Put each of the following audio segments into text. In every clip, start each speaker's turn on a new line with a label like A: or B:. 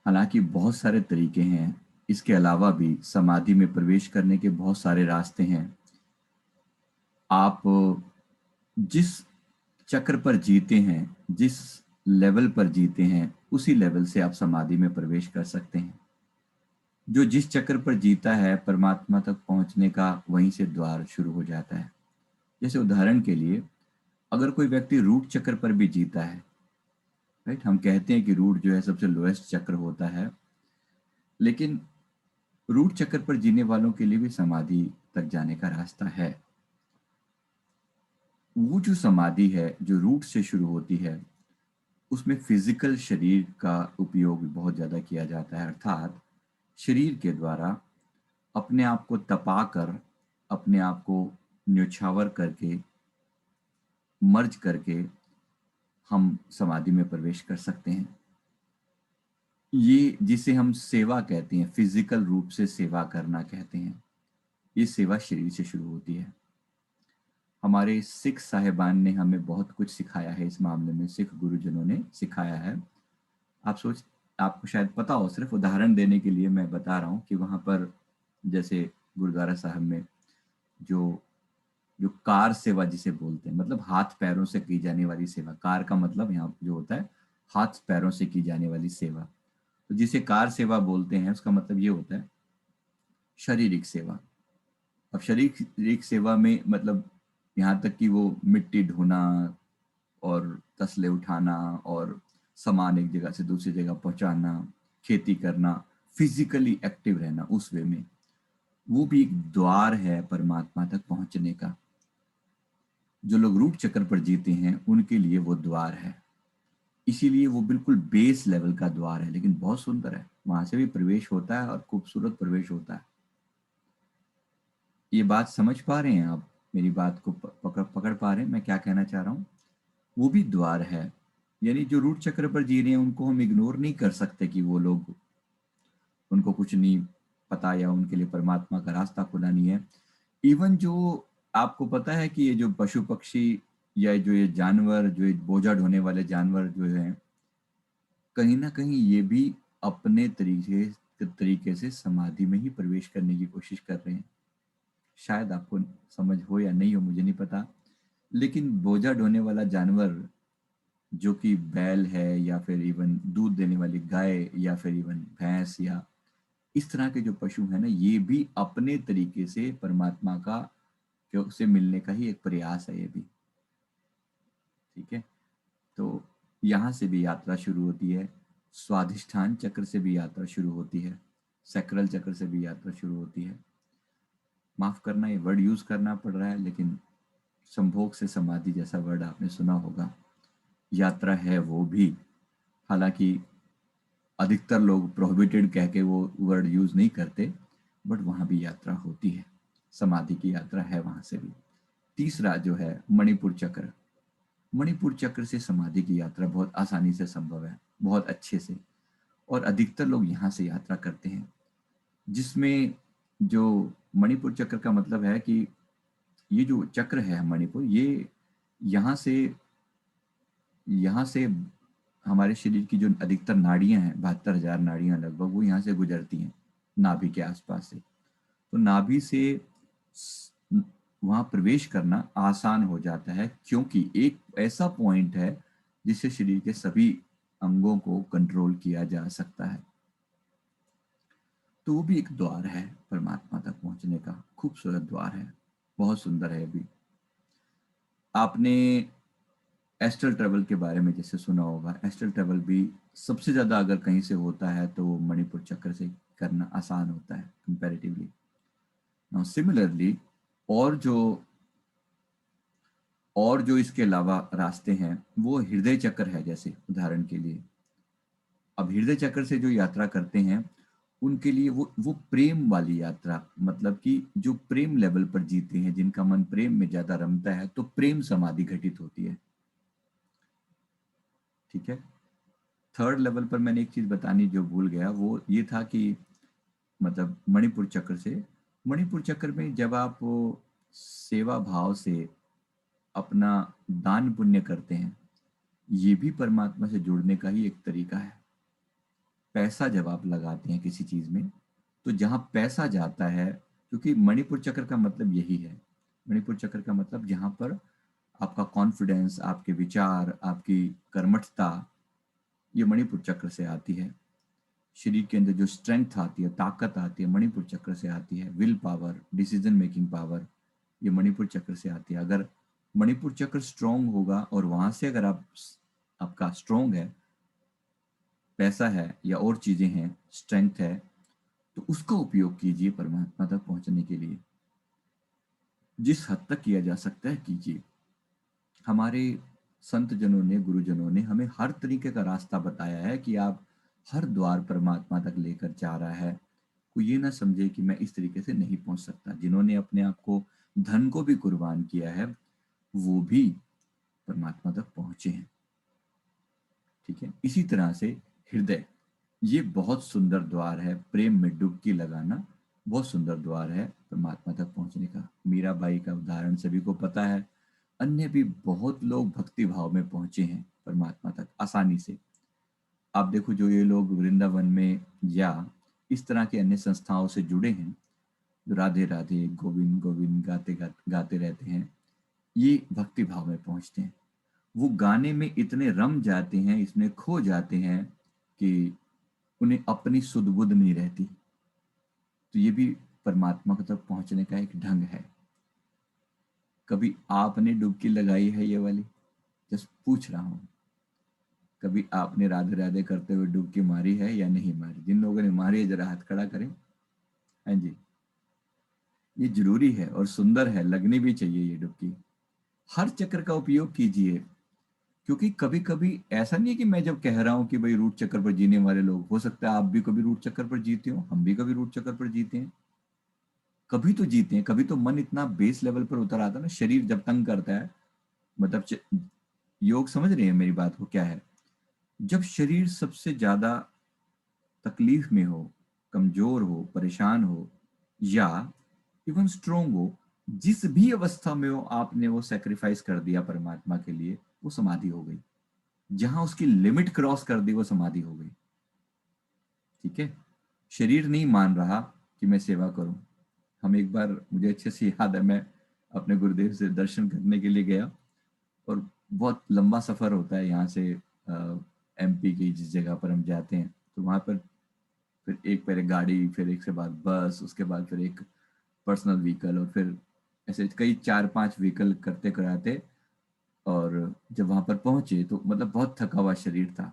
A: हालांकि बहुत सारे तरीके हैं। इसके अलावा भी समाधि में प्रवेश करने के बहुत सारे रास्ते हैं। आप जिस चक्र पर जीते हैं, जिस लेवल पर जीते हैं, उसी लेवल से आप समाधि में प्रवेश कर सकते हैं। जो जिस चक्र पर जीता है, परमात्मा तक पहुंचने का वहीं से द्वार शुरू हो जाता है। जैसे उदाहरण के लिए, अगर कोई व्यक्ति रूट चक्र पर भी जीता है, राइट, हम कहते हैं कि रूट जो है सबसे लोएस्ट चक्र होता है, लेकिन रूट चक्र पर जीने वालों के लिए भी समाधि तक जाने का रास्ता है। वो जो समाधि है जो रूट से शुरू होती है, उसमें फिजिकल शरीर का उपयोग बहुत ज़्यादा किया जाता है, अर्थात शरीर के द्वारा अपने आप को तपा कर, अपने आप को न्योछावर करके, मर्ज करके हम समाधि में प्रवेश कर सकते हैं। ये जिसे हम सेवा कहते हैं, फिजिकल रूप से सेवा करना कहते हैं, ये सेवा शरीर से शुरू होती है। हमारे सिख साहिबान ने हमें बहुत कुछ सिखाया है इस मामले में, सिख गुरुजनों ने सिखाया है। आप सोच आपको शायद पता हो, सिर्फ उदाहरण देने के लिए मैं बता रहा हूँ कि वहाँ पर जैसे गुरुद्वारा साहब में जो जो कार सेवा जिसे बोलते हैं, मतलब हाथ पैरों से की जाने वाली सेवा, कार का मतलब यहाँ जो होता है हाथ पैरों से की जाने वाली सेवा, तो जिसे कार सेवा बोलते हैं उसका मतलब ये होता है शारीरिक सेवा। अब शारीरिक सेवा में मतलब यहाँ तक कि वो मिट्टी ढोना और तसले उठाना और सामान एक जगह से दूसरी जगह पहुंचाना, खेती करना, फिजिकली एक्टिव रहना, उस वे में वो भी एक द्वार है परमात्मा तक पहुंचने का। जो लोग रूट चक्र पर जीते हैं उनके लिए वो द्वार है। इसीलिए वो बिल्कुल बेस लेवल का द्वार है, लेकिन बहुत सुंदर है, वहां से भी प्रवेश होता है और खूबसूरत प्रवेश होता है। ये बात समझ पा रहे हैं आप? मेरी बात को पकड़ पकड़ पा रहे हैं मैं क्या कहना चाह रहा हूँ? वो भी द्वार है। यानी जो रूट चक्र पर जी रहे हैं उनको हम इग्नोर नहीं कर सकते कि वो लोग, उनको कुछ नहीं पता या उनके लिए परमात्मा का रास्ता खुला नहीं है। इवन जो आपको पता है कि ये जो पशु पक्षी या जो ये जानवर, जो ये बोझा ढोने वाले जानवर जो हैं, कहीं ना कहीं ये भी अपने तरीके से समाधि में ही प्रवेश करने की कोशिश कर रहे हैं। शायद आपको समझ हो या नहीं हो, मुझे नहीं पता, लेकिन बोझा ढोने वाला जानवर जो कि बैल है या फिर इवन दूध देने वाली गाय या फिर इवन भैंस या इस तरह के जो पशु है ना, ये भी अपने तरीके से परमात्मा का के से मिलने का ही एक प्रयास है ये भी। ठीक है, तो यहाँ से भी यात्रा शुरू होती है, स्वाधिष्ठान चक्र से भी यात्रा शुरू होती है, सैक्रल चक्र से भी यात्रा शुरू होती है। माफ करना ये वर्ड यूज करना पड़ रहा है, लेकिन संभोग से समाधि जैसा वर्ड आपने सुना होगा, यात्रा है वो भी। हालांकि अधिकतर लोग प्रोहिबिटेड कह के वो वर्ड यूज नहीं करते, बट वहां भी यात्रा होती है, समाधि की यात्रा है वहां से भी। तीसरा जो है मणिपुर चक्र। मणिपुर चक्र से समाधि की यात्रा बहुत आसानी से संभव है, बहुत अच्छे से, और अधिकतर लोग यहाँ से यात्रा करते हैं। जिसमें जो मणिपुर चक्र का मतलब है कि ये जो चक्र है मणिपुर, ये यहाँ से यहाँ से हमारे शरीर की जो अधिकतर नाड़ियां हैं, 72,000 नाड़ियां लगभग, वो यहाँ से गुजरती हैं नाभि के आसपास से। तो नाभि से वहां प्रवेश करना आसान हो जाता है, क्योंकि एक ऐसा पॉइंट है जिससे शरीर के सभी अंगों को कंट्रोल किया जा सकता है। तो वो भी एक द्वार है परमात्मा तक पहुंचने का, खूबसूरत द्वार है, बहुत सुंदर है भी। आपने एस्ट्रल ट्रेवल के बारे में जैसे सुना होगा, एस्ट्रल ट्रेवल भी सबसे ज्यादा अगर कहीं से होता है तो वो मणिपुर चक्र से करना आसान होता है कंपैरेटिवली। नाउ सिमिलरली, और जो और जो इसके अलावा रास्ते हैं वो हृदय चक्र है, जैसे उदाहरण के लिए। अब हृदय चक्र से जो यात्रा करते हैं उनके लिए वो प्रेम वाली यात्रा, मतलब कि जो प्रेम लेवल पर जीते हैं, जिनका मन प्रेम में ज्यादा रमता है, तो प्रेम समाधि घटित होती है। ठीक है, थर्ड लेवल पर मैंने एक चीज बतानी जो भूल गया, वो ये था कि मतलब मणिपुर चक्र से, मणिपुर चक्र में जब आप वो सेवा भाव से अपना दान पुण्य करते हैं, ये भी परमात्मा से जुड़ने का ही एक तरीका है। पैसा जब आप लगाते हैं किसी चीज में, तो जहां पैसा जाता है, क्योंकि मणिपुर चक्र का मतलब यही है। मणिपुर चक्र का मतलब जहां पर आपका कॉन्फिडेंस, आपके विचार, आपकी कर्मठता, ये मणिपुर चक्र से आती है। शरीर के अंदर जो स्ट्रेंथ आती है, ताकत आती है, मणिपुर चक्र से आती है। Will power, decision making power, ये मणिपुर चक्र से आती है। अगर मणिपुर चक्र स्ट्रांग होगा और वहां से अगर आपका स्ट्रांग है, पैसा है या और चीजें हैं, स्ट्रेंथ है, तो उसका उपयोग कीजिए परमात्मा तक पहुंचने के लिए। जिस हद तक किया जा सकता है कीजिए। हमारे संत जनों ने, गुरुजनों ने हमें हर तरीके का रास्ता बताया है कि आप हर द्वार परमात्मा तक लेकर जा रहा है। कोई ये ना समझे कि मैं इस तरीके से नहीं पहुंच सकता। जिन्होंने अपने आप को, धन को भी कुर्बान किया है, वो भी परमात्मा तक पहुंचे हैं। ठीक है, इसी तरह से हृदय, ये बहुत सुंदर द्वार है। प्रेम में डुबकी लगाना बहुत सुंदर द्वार है परमात्मा तक पहुंचने का। मीराबाई का उदाहरण सभी को पता है। अन्य भी बहुत लोग भक्ति भाव में पहुंचे हैं परमात्मा तक आसानी से। आप देखो, जो ये लोग वृंदावन में या इस तरह की अन्य संस्थाओं से जुड़े हैं, जो राधे राधे गोविंद गोविंद गाते रहते हैं, ये भक्ति भाव में पहुंचते हैं। वो गाने में इतने रम जाते हैं, इसमें खो जाते हैं कि उन्हें अपनी सुध बुध नहीं रहती। तो ये भी परमात्मा तक पहुंचने का एक ढंग है। कभी आपने डुबकी लगाई है ये वाली? जस्ट पूछ रहा हूं। कभी आपने राधे राधे करते हुए डुबकी मारी है या नहीं मारी? जिन लोगों ने मारी है जरा हाथ खड़ा करें। हाँ जी, ये जरूरी है और सुंदर है, लगनी भी चाहिए ये डुबकी। हर चक्र का उपयोग कीजिए, क्योंकि कभी कभी ऐसा नहीं है कि मैं जब कह रहा हूं कि भाई रूट चक्कर पर जीने वाले लोग, हो सकता है आप भी कभी रूट चक्कर पर जीते हो, हम भी कभी रूट चक्कर पर जीते हैं। कभी तो जीते हैं, कभी तो मन इतना बेस लेवल पर उतर आता है ना, शरीर जब तंग करता है। मतलब योग समझ रहे हैं मेरी बात को क्या है? जब शरीर सबसे ज्यादा तकलीफ में हो, कमजोर हो, परेशान हो, या इवन स्ट्रोंग हो, जिस भी अवस्था में हो, आपने वो सेक्रीफाइस कर दिया परमात्मा के लिए, वो समाधि हो गई। जहां उसकी लिमिट क्रॉस कर दी, वो समाधि हो गई। ठीक है, शरीर नहीं मान रहा कि मैं सेवा करूं। हम एक बार, मुझे अच्छे से याद है, मैं अपने गुरुदेव से दर्शन करने के लिए गया, और बहुत लंबा सफर होता है यहाँ से एमपी की जिस जगह पर हम जाते हैं। तो वहां पर फिर एक पहले गाड़ी, फिर एक से बाद बस, उसके बाद फिर एक पर्सनल व्हीकल, और फिर ऐसे कई 4-5 व्हीकल करते कराते। और जब वहां पर पहुंचे तो मतलब बहुत थका हुआ शरीर था।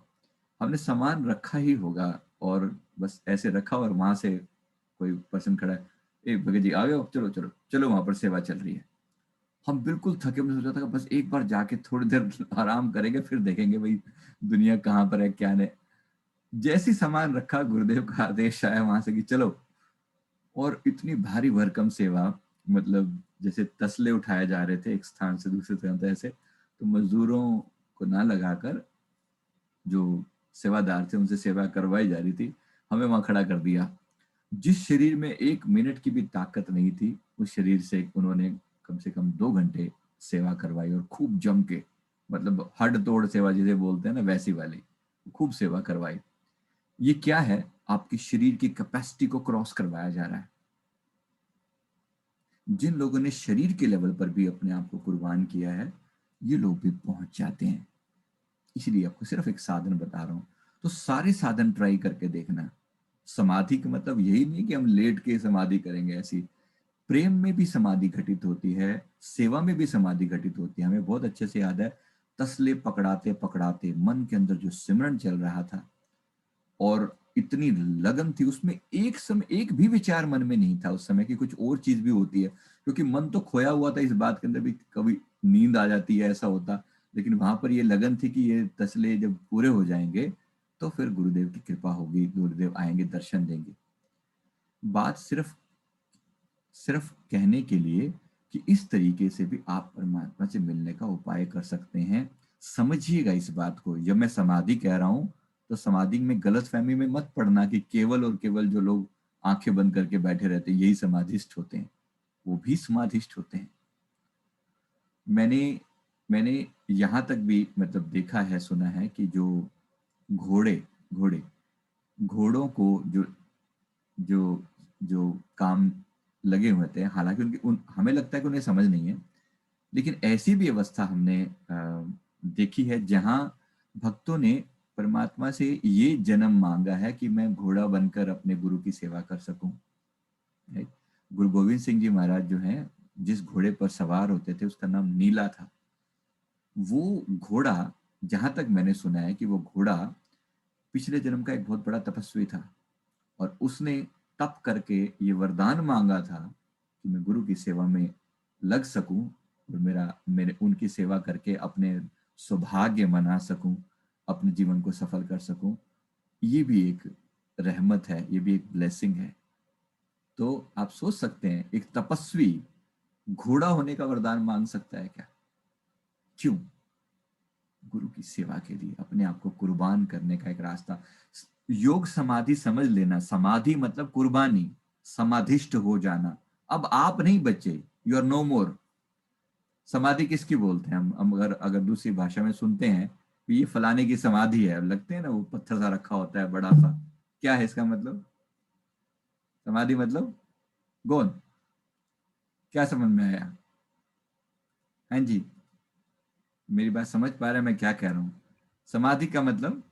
A: हमने सामान रखा ही होगा, और बस ऐसे रखा, और वहां से कोई पर्सन खड़ा है, ए भगत जी आ गए हो? चलो चलो चलो, वहां पर सेवा चल रही है। हम बिल्कुल थके, हमने सोचा था कि बस एक बार जाके थोड़ी देर आराम करेंगे, फिर देखेंगे भाई दुनिया कहाँ पर है क्या नहीं। जैसी सामान रखा, गुरुदेव का आदेश आया वहां से कि चलो। और इतनी भारी भरकम सेवा, मतलब जैसे तसले उठाए जा रहे थे एक स्थान से दूसरे स्थान तक ऐसे, तो मजदूरों को ना लगाकर जो सेवादार थे उनसे सेवा करवाई जा रही थी। हमें वहां खड़ा कर दिया। जिस शरीर में 1 मिनट की भी ताकत नहीं थी, उस शरीर से उन्होंने कम से कम 2 घंटे सेवा करवाई, और खूब जम के, मतलब हड तोड़ सेवा जिसे बोलते हैं ना, वैसी वाली खूब सेवा करवाई। ये क्या है? आपकी शरीर की कैपेसिटी को क्रॉस करवाया जा रहा है। जिन लोगों ने शरीर के लेवल पर भी अपने आप को कुर्बान किया है, ये लोग भी पहुंच जाते हैं। इसलिए आपको सिर्फ एक साधन बता रहा हूं, तो सारे साधन ट्राई करके देखना। समाधि का मतलब यही नहीं कि हम लेट के समाधि करेंगे ऐसी। प्रेम में भी समाधि घटित होती है, सेवा में भी समाधि घटित होती है। हमें बहुत अच्छे से याद है, तसले पकड़ाते पकड़ाते मन के अंदर जो सिमरन चल रहा था, और इतनी लगन थी उसमें, एक समय एक भी विचार मन में नहीं था उस समय की कुछ और चीज भी होती है, क्योंकि मन तो खोया हुआ था इस बात के अंदर भी, कभी नींद आ जाती है ऐसा होता। लेकिन वहां पर ये लगन थी कि ये तसले जब पूरे हो जाएंगे, तो फिर गुरुदेव की कृपा होगी, गुरुदेव आएंगे, दर्शन देंगे। बात सिर्फ सिर्फ कहने के लिए कि इस तरीके से भी आप परमात्मा से मिलने का उपाय कर सकते हैं। समझिएगा इस बात को, जब मैं समाधि कह रहा हूं, तो समाधि में गलत फहमी में मत पड़ना कि केवल और केवल जो लोग आंखें बंद करके बैठे रहते हैं यही समाधिस्थ होते हैं। वो भी समाधिस्थ होते हैं। मैंने मैंने यहाँ तक भी मतलब देखा है, सुना है कि जो घोड़े घोड़े घोड़ों को जो जो जो काम लगे हुए थे, हालांकि उनकी हमें लगता है कि उन्हें समझ नहीं है, लेकिन ऐसी भी अवस्था हमने देखी है जहां भक्तों ने परमात्मा से ये जन्म मांगा है कि मैं घोड़ा बनकर अपने गुरु की सेवा कर सकूं। राइट? गुरु गोविंद सिंह जी महाराज जो हैं, जिस घोड़े पर सवार होते थे उसका नाम नीला था। वो घोड़ा, जहां तक मैंने सुना है कि वो घोड़ा पिछले जन्म का एक बहुत बड़ा तपस्वी था, और उसने तप करके ये वरदान मांगा था कि मैं गुरु की सेवा में लग सकूं और मेरा मेरे उनकी सेवा करके अपने सौभाग्य मना सकूं, अपने जीवन को सफल कर सकूं। ये भी एक रहमत है, ये भी एक ब्लेसिंग है। तो आप सोच सकते हैं, एक तपस्वी घोड़ा होने का वरदान मांग सकता है क्या? क्यों? गुरु की सेवा के लिए अपने आप को कुर्बान करने का एक रास्ता। योग समाधि समझ लेना, समाधि मतलब कुर्बानी, समाधिष्ट हो जाना। अब आप नहीं बचे, यू आर नो मोर। समाधि किसकी बोलते हैं हम अगर अगर दूसरी भाषा में सुनते हैं कि ये फलाने की समाधि है, लगते हैं ना, वो पत्थर सा रखा होता है बड़ा सा, क्या है इसका मतलब? समाधि मतलब गौन, क्या समझ में आया? हाँ जी, मेरी बात समझ पा रहे हैं मैं क्या कह रहा हूँ? समाधि का मतलब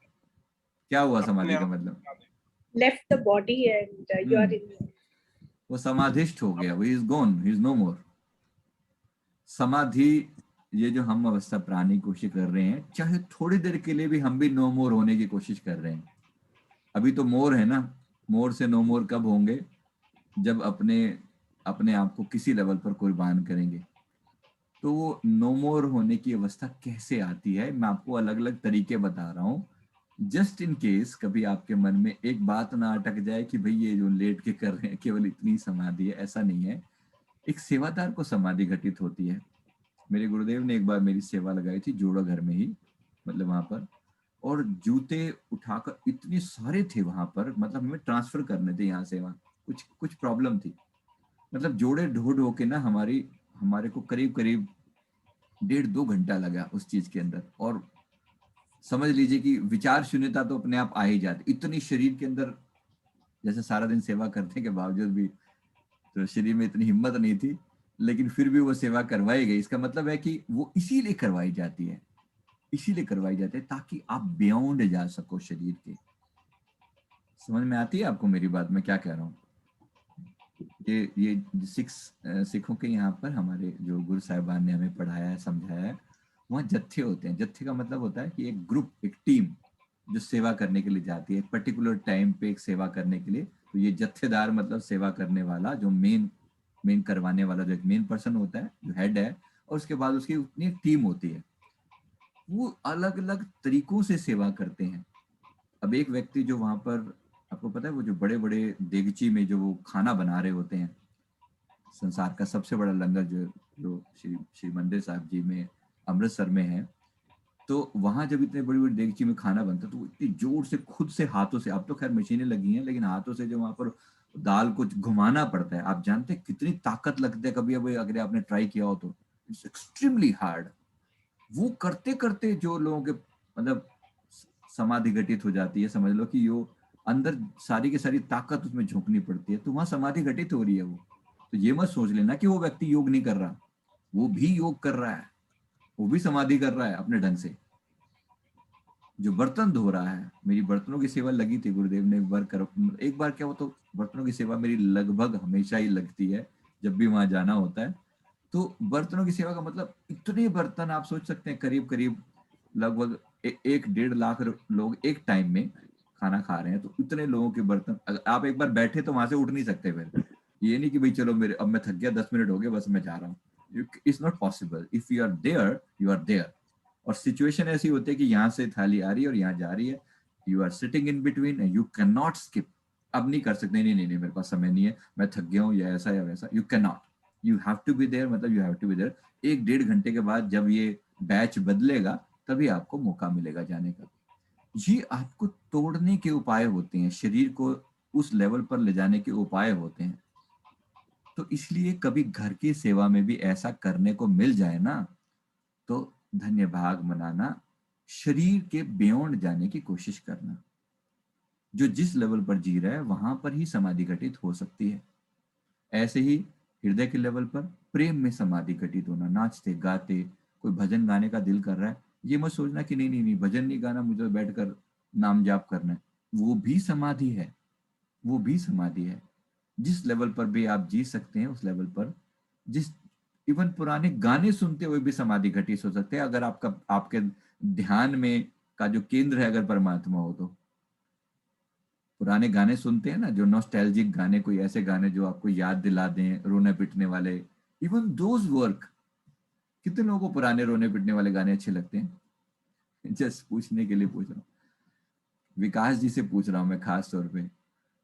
A: क्या हुआ?
B: अपने
A: समाधि का
B: आप
A: मतलब
B: left the body and you are
A: hmm,
B: in
A: वो समाधिष्ट हो गया, वो is gone, he is no more. समाधि, ये जो हम अवस्था प्राणी की कोशिश कर रहे हैं, चाहे थोड़ी देर के लिए भी हम भी नो मोर होने की कोशिश कर रहे हैं। अभी तो मोर है ना, मोर से नो मोर कब होंगे? जब अपने अपने आप को किसी लेवल पर कुर्बान करेंगे। तो वो नो मोर होने की अवस्था कैसे आती है, मैं आपको अलग अलग तरीके बता रहा हूँ। जस्ट इन केस कभी आपके मन में एक बात ना अटक जाए कि भाई ये जो लेट के कर रहे हैं केवल इतनी समाधि है, ऐसा नहीं है। एक सेवादार को समाधि घटित होती है। मेरे गुरुदेव ने एक बार मेरी सेवा लगाई थी जोड़ा घर में ही, मतलब वहां पर, और जूते उठाकर इतने सारे थे वहां पर, मतलब हमें ट्रांसफर करने थे यहाँ से वहाँ, कुछ कुछ प्रॉब्लम थी। मतलब जोड़े ढो ढो के ना हमारी हमारे को करीब करीब 1.5-2 घंटा लगा उस चीज के अंदर। और समझ लीजिए कि विचार शून्यता तो अपने आप आ ही जाती, इतनी शरीर के अंदर, जैसे सारा दिन सेवा करने के बावजूद भी तो शरीर में इतनी हिम्मत नहीं थी, लेकिन फिर भी वो सेवा करवाई गई। इसका मतलब है कि वो इसीलिए करवाई जाती है, इसीलिए करवाई जाती है ताकि आप बियॉन्ड जा सको शरीर के। समझ में आती है आपको मेरी बात, मैं क्या कह रहा हूँ? ये सिखों के यहाँ पर हमारे जो गुरु साहिबान ने हमें पढ़ाया है, समझाया है, वहाँ जत्थे होते हैं। जत्थे का मतलब होता है कि एक ग्रुप, एक टीम जो सेवा करने के लिए जाती है एक पर्टिकुलर टाइम पे, एक सेवा करने के लिए। तो ये जत्थेदार मतलब सेवा करने वाला, जो मेन मेन करवाने वाला, जो एक मेन पर्सन होता है, जो हेड है, और उसके बाद उसकी उतनी एक टीम होती है। वो अलग अलग तरीकों से सेवा करते हैं। अब एक व्यक्ति जो वहां पर, आपको पता है वो जो बड़े बड़े देगची में जो वो खाना बना रहे होते हैं, संसार का सबसे बड़ा लंगर जो जो श्री मंदिर साहिब जी में, अमृतसर में है। तो वहां जब इतने बड़ी बड़ी देगची में खाना बनता है तो वो इतनी जोर से खुद से हाथों से, अब तो खैर मशीनें लगी हैं, लेकिन हाथों से जो वहां पर दाल को घुमाना पड़ता है, आप जानते हैं कितनी ताकत लगती है? कभी अभी अगर आपने ट्राई किया हो तो इट्स एक्सट्रीमली हार्ड। वो करते करते जो लोगों के मतलब समाधि घटित हो जाती है, समझ लो कि यो अंदर सारी की सारी ताकत उसमें झोंकनी पड़ती है, तो वहां समाधि घटित हो रही है वो। तो ये मत सोच लेना कि वो व्यक्ति योग नहीं कर रहा, वो भी योग कर रहा है, वो भी समाधि कर रहा है अपने ढंग से। जो बर्तन धो रहा है, मेरी बर्तनों की सेवा लगी थी, गुरुदेव ने एक बार क्या हो, तो बर्तनों की सेवा मेरी लगभग हमेशा ही लगती है जब भी वहां जाना होता है। तो बर्तनों की सेवा का मतलब, इतने बर्तन आप सोच सकते हैं, करीब करीब लगभग 1-1.5 लाख लोग एक टाइम में खाना खा रहे हैं, तो इतने लोगों के बर्तन, अगर आप एक बार बैठे तो वहां से उठ नहीं सकते फिर। ये नहीं कि भाई चलो मेरे अब मैं थक गया, 10 मिनट हो गए बस मैं जा रहा हूँ। It's not possible, if you are there you are there. और सिचुएशन ऐसी होती है कि यहाँ से थाली आ रही है और यहाँ जा रही है, you are sitting in between, you can not skip. अब नहीं कर सकते, नहीं नहीं नहीं मेरे पास समय नहीं है, मैं थक गया हूँ, या ऐसा या वैसा, you can not, you have to be there, मतलब you have to be there. 1-1.5 घंटे के बाद जब ये बैच बदलेगा तभी आपको मौका मिलेगा जाने का। ये आपको तोड़ने के उपाय होते हैं, शरीर को उस लेवल पर ले जाने के उपाय होते हैं। तो इसलिए कभी घर की सेवा में भी ऐसा करने को मिल जाए ना, तो धन्य भाग मनाना, शरीर के बियॉन्ड जाने की कोशिश करना। जो जिस लेवल पर जी रहा है वहां पर ही समाधि घटित हो सकती है। ऐसे ही हृदय के लेवल पर प्रेम में समाधि घटित होना, नाचते गाते, कोई भजन गाने का दिल कर रहा है, ये मत सोचना कि नहीं नहीं नहीं भजन नहीं गाना, मुझे तो बैठकर नाम जाप करना है, वो भी समाधि है। वो भी समाधि है। जिस लेवल पर भी आप जी सकते हैं उस लेवल पर, जिस इवन पुराने गाने सुनते हुए भी समाधि घटित हो सकते हैं, अगर आपका आपके ध्यान में का जो केंद्र है अगर परमात्मा हो तो। पुराने गाने सुनते हैं ना, जो नॉस्टैल्जिक गाने, कोई ऐसे गाने जो आपको याद दिला दें, रोने पिटने वाले, इवन दोज वर्क। कितने लोगों को पुराने रोने पिटने वाले गाने अच्छे लगते हैं? जस्ट पूछने के लिए पूछ रहा हूँ, विकास जी से पूछ रहा हूँ मैं खास तौर पे,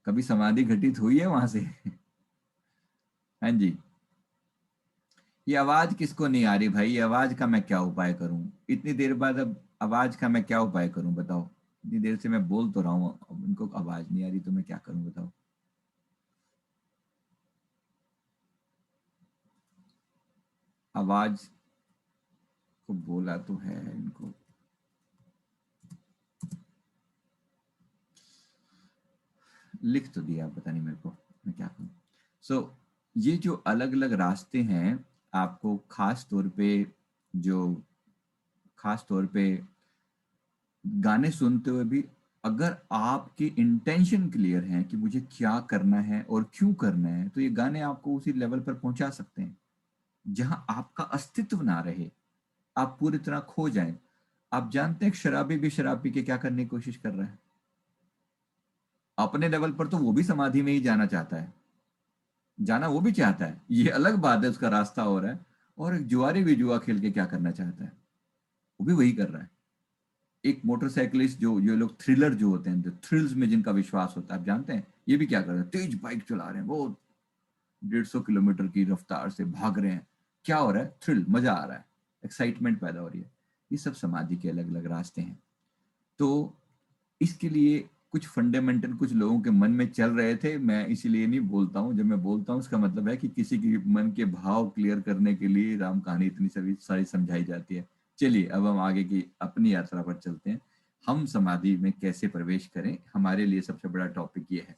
A: कभी समाधि घटित हुई है वहां से? हाँ जी। ये आवाज किसको नहीं आ रही भाई? ये आवाज का मैं क्या उपाय करूं इतनी देर बाद? अब आवाज का मैं क्या उपाय करूं बताओ? इतनी देर से मैं बोल तो रहा हूं, अब इनको आवाज नहीं आ रही तो मैं क्या करूं बताओ? आवाज को बोला तो है इनको, लिख तो दिया, पता नहीं मेरे को मैं क्या करूं। सो ये जो अलग अलग रास्ते हैं, आपको जो खास तौर पे गाने सुनते हुए भी, अगर आपकी इंटेंशन क्लियर है कि मुझे क्या करना है और क्यों करना है, तो ये गाने आपको उसी लेवल पर पहुंचा सकते हैं जहां आपका अस्तित्व ना रहे, आप पूरी तरह खो जाएं। आप जानते हैं शराबी भी शराब पी के क्या करने की कोशिश कर रहा है? अपने लेवल पर तो वो भी समाधि में ही जाना चाहता है, जाना वो भी चाहता है, ये अलग बात है, उसका रास्ता हो रहा है। और एक जुआरी भी जुआ खेल के क्या करना चाहता है, वो भी वही कर रहा है। एक मोटरसाइकिलिस्ट, जो ये लोग थ्रिलर जो होते हैं, जो थ्रिल्स में जिनका विश्वास होता है, आप जानते हैं ये भी क्या कर रहे हैं? तेज बाइक चला रहे हैं, वो 150 किलोमीटर की रफ्तार से भाग रहे हैं। क्या हो रहा है? थ्रिल, मजा आ रहा है, एक्साइटमेंट पैदा हो रही है। ये सब समाधि के अलग अलग रास्ते हैं। तो इसके लिए कुछ फंडामेंटल कुछ लोगों के मन में चल रहे थे, मैं इसीलिए नहीं बोलता हूँ। जब मैं बोलता हूँ इसका मतलब है कि किसी के मन के भाव क्लियर करने के लिए राम कहानी इतनी सभी सारी समझाई जाती है। चलिए अब हम आगे की अपनी यात्रा पर चलते हैं। हम समाधि में कैसे प्रवेश करें, हमारे लिए सबसे बड़ा टॉपिक ये है।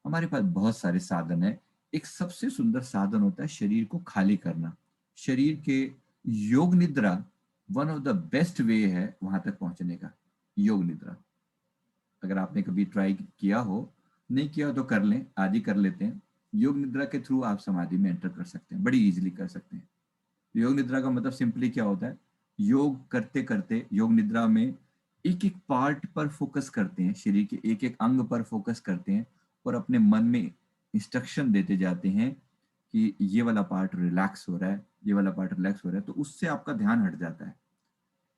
A: हमारे पास बहुत सारे साधन है। एक सबसे सुंदर साधन होता है शरीर को खाली करना। शरीर के योग निद्रा one of the best way है वहां तक पहुंचने का। योग निद्रा, अगर आपने कभी ट्राई किया हो, नहीं किया हो तो कर लें, आज ही कर लेते हैं। योग निद्रा के थ्रू आप समाधि में एंटर कर सकते हैं, बड़ी इजीली कर सकते हैं। योग निद्रा का मतलब सिंपली क्या होता है? योग करते करते योग निद्रा में एक एक पार्ट पर फोकस करते हैं, शरीर के एक एक अंग पर फोकस करते हैं, और अपने मन में इंस्ट्रक्शन देते जाते हैं कि ये वाला पार्ट रिलैक्स हो रहा है, ये वाला पार्ट रिलैक्स हो रहा है, तो उससे आपका ध्यान हट जाता है।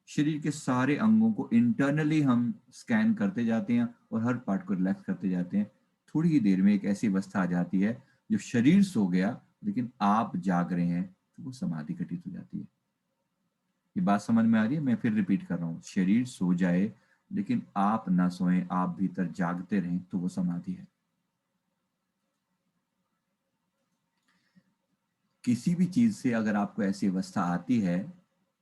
A: शरीर के सारे अंगों को इंटरनली हम स्कैन करते जाते हैं और हर पार्ट को रिलैक्स करते जाते हैं। थोड़ी ही देर में एक ऐसी अवस्था आ जाती है, जो शरीर सो गया लेकिन आप जाग रहे हैं, तो वो समाधि घटित हो जाती है। ये बात समझ में आ रही है? मैं फिर रिपीट कर रहा हूँ, शरीर सो जाए लेकिन आप ना सोएं, आप भीतर जागते रहें, तो वो समाधि है। किसी भी चीज से अगर आपको ऐसी अवस्था आती है,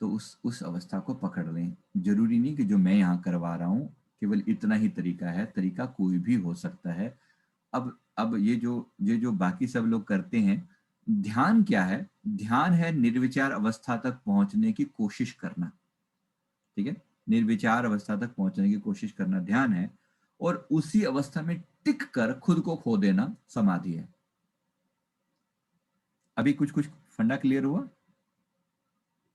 A: तो उस अवस्था को पकड़ लें। जरूरी नहीं कि जो मैं यहाँ करवा रहा हूँ केवल इतना ही तरीका है, तरीका कोई भी हो सकता है। अब ये जो बाकी सब लोग करते हैं, ध्यान क्या है? ध्यान है निर्विचार अवस्था तक पहुंचने की कोशिश करना। ठीक है, निर्विचार अवस्था तक पहुंचने की कोशिश करना ध्यान है, और उसी अवस्था में टिक कर खुद को खो देना समाधि है। अभी कुछ कुछ फंडा क्लियर हुआ?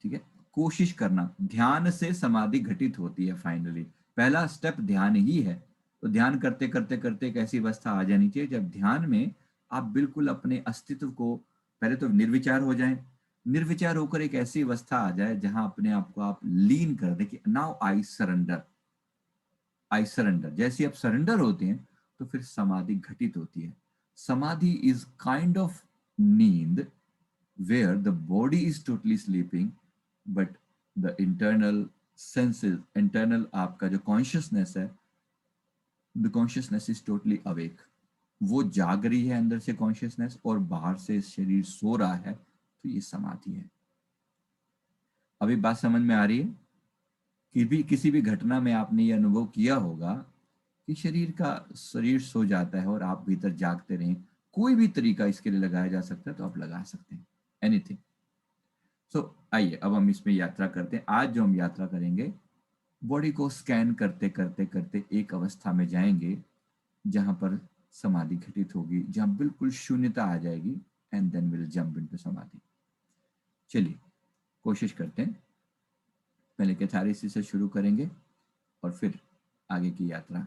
A: ठीक है, कोशिश करना, ध्यान से समाधि घटित होती है फाइनली। पहला स्टेप ध्यान ही है। तो ध्यान करते करते करते एक ऐसी अवस्था आ जानी चाहिए जब ध्यान में आप बिल्कुल अपने अस्तित्व को, पहले तो निर्विचार हो जाए, निर्विचार होकर एक ऐसी अवस्था आ जाए जहां अपने आप को आप लीन कर दे कि now I surrender. I surrender, जैसे आप सरेंडर होते हैं तो फिर समाधि घटित होती है। समाधि इज काइंड ऑफ नींद where the body is totally sleeping, but the internal senses, internal आपका जो consciousness है, the consciousness is totally awake। वो जाग रही है अंदर से कॉन्शियसनेस, और बाहर से शरीर सो रहा है, तो ये समाधि है। अभी बात समझ में आ रही है? कि भी किसी भी घटना में आपने ये अनुभव किया होगा कि शरीर सो जाता है और आप भीतर जागते रहें। कोई भी तरीका इसके लिए लगाया जा सकता है तो आप लगा सकते हैं, एनीथिंग। सो आइए अब हम इसमें यात्रा करते हैं। आज जो हम यात्रा करेंगे, बॉडी को स्कैन करते करते करते एक अवस्था में जाएंगे जहां पर समाधि घटित होगी, जहां बिल्कुल शून्यता आ जाएगी, and then will jump into samadhi. चलिए कोशिश करते हैं। पहले कैथारेसिस से शुरू करेंगे और फिर आगे की यात्रा